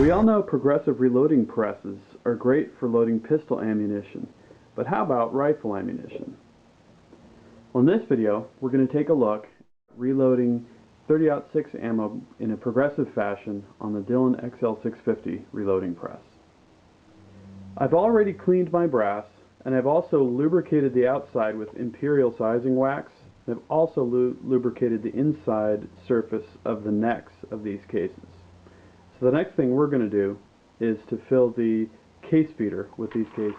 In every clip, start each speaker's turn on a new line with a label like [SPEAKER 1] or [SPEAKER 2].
[SPEAKER 1] We all know progressive reloading presses are great for loading pistol ammunition, but how about rifle ammunition? Well, in this video, we're going to take a look at reloading .30-06 ammo in a progressive fashion on the Dillon XL650 reloading press. I've already cleaned my brass, and I've also lubricated the outside with imperial sizing wax. I've also lubricated the inside surface of the necks of these cases. So the next thing we're going to do is to fill the case feeder with these cases.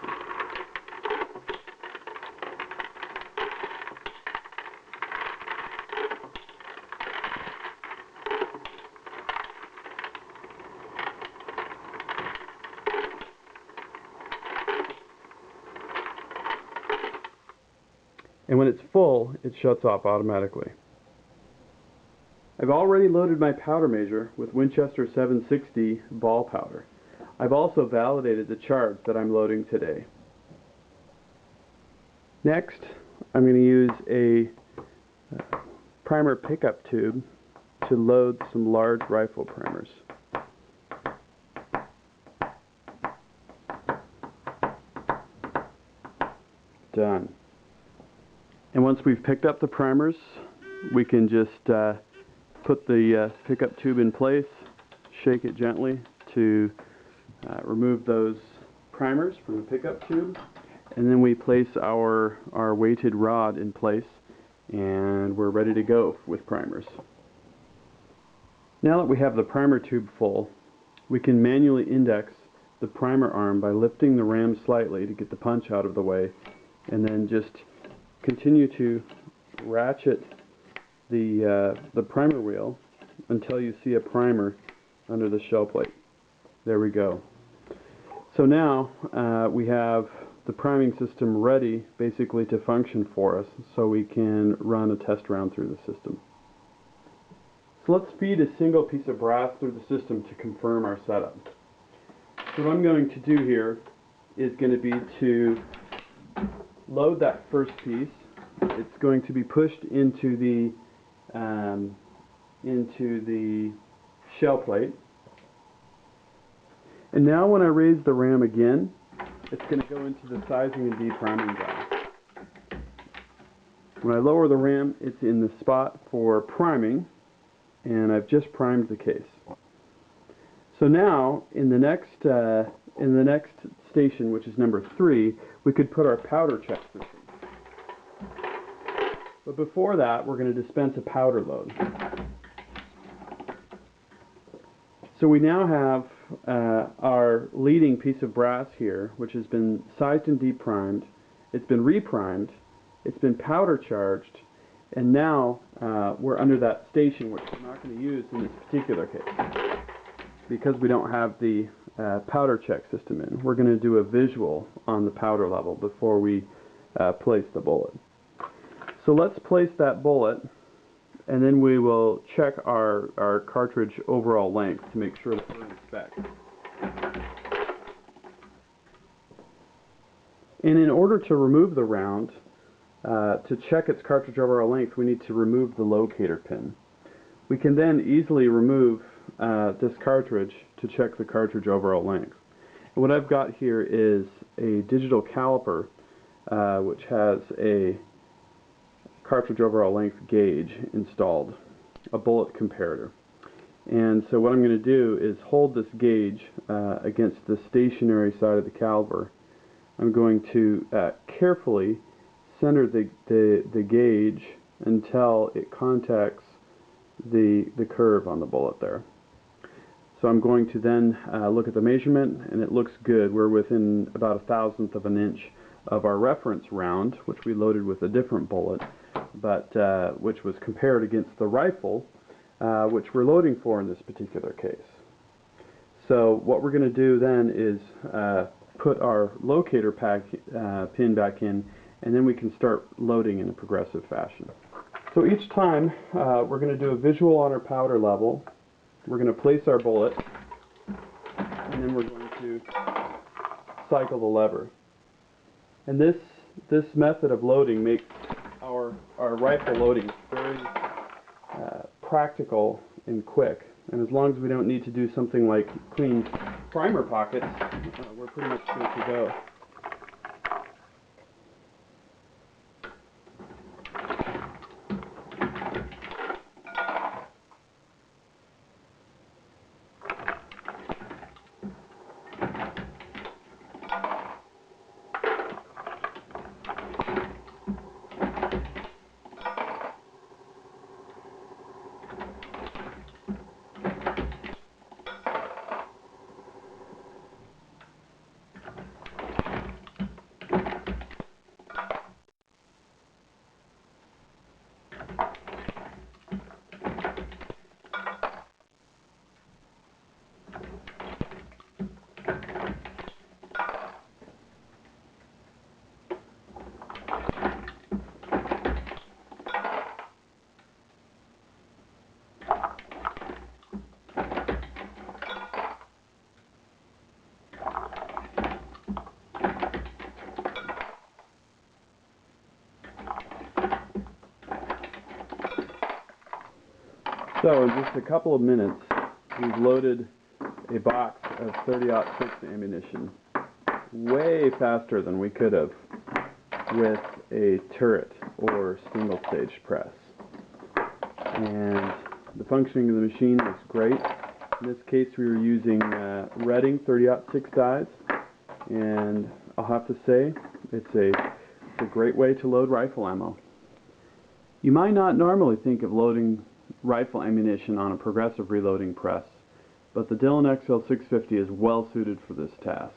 [SPEAKER 1] And when it's full, it shuts off automatically. I've already loaded my powder measure with Winchester 760 ball powder. I've also validated the charge that I'm loading today. Next, I'm going to use a primer pickup tube to load some large rifle primers. Done. And once we've picked up the primers, we can just put the pickup tube in place, shake it gently to remove those primers from the pickup tube, and then we place our weighted rod in place, and we're ready to go with primers. Now that we have the primer tube full, we can manually index the primer arm by lifting the ram slightly to get the punch out of the way, and then just continue to ratchet the primer wheel until you see a primer under the shell plate. There we go. So now we have the priming system ready basically to function for us, so we can run a test round through the system. So let's feed a single piece of brass through the system to confirm our setup. So what I'm going to do here is going to be to load that first piece. It's going to be pushed into the shell plate. And now when I raise the ram again, it's going to go into the sizing and depriming valve. When I lower the ram, it's in the spot for priming, and I've just primed the case. So now in the next station, which is number 3, we could put our powder check system. But before that, we're going to dispense a powder load. So we now have our leading piece of brass here, which has been sized and deprimed. It's been reprimed. It's been powder charged. And now we're under that station, which we're not going to use in this particular case, because we don't have the powder check system in. We're going to do a visual on the powder level before we place the bullet. So let's place that bullet, and then we will check our cartridge overall length to make sure that we're in spec. And in order to remove the round, to check its cartridge overall length, we need to remove the locator pin. We can then easily remove this cartridge to check the cartridge overall length. And what I've got here is a digital caliper which has a cartridge overall length gauge installed, a bullet comparator. And so what I'm going to do is hold this gauge against the stationary side of the caliper. I'm going to carefully center the gauge until it contacts the curve on the bullet there. So I'm going to then look at the measurement, and it looks good. We're within about 1/1000th of an inch of our reference round, which we loaded with a different bullet, but which was compared against the rifle, which we're loading for in this particular case. So what we're going to do then is put our locator pin back in, and then we can start loading in a progressive fashion. So each time we're going to do a visual on our powder level. We're going to place our bullet, and then we're going to cycle the lever. And this method of loading makes our rifle loading very practical and quick. And as long as we don't need to do something like clean primer pockets, we're pretty much good to go. So in just a couple of minutes, we've loaded a box of 30-06 ammunition way faster than we could have with a turret or single stage press. And the functioning of the machine is great. In this case we were using Redding 30-06 dies, and I'll have to say it's a great way to load rifle ammo. You might not normally think of loading rifle ammunition on a progressive reloading press, but the Dillon XL650 is well suited for this task.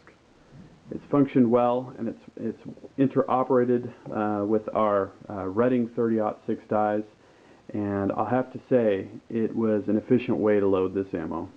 [SPEAKER 1] It's functioned well, and it's interoperated with our Redding 30-06 dies, and I'll have to say it was an efficient way to load this ammo.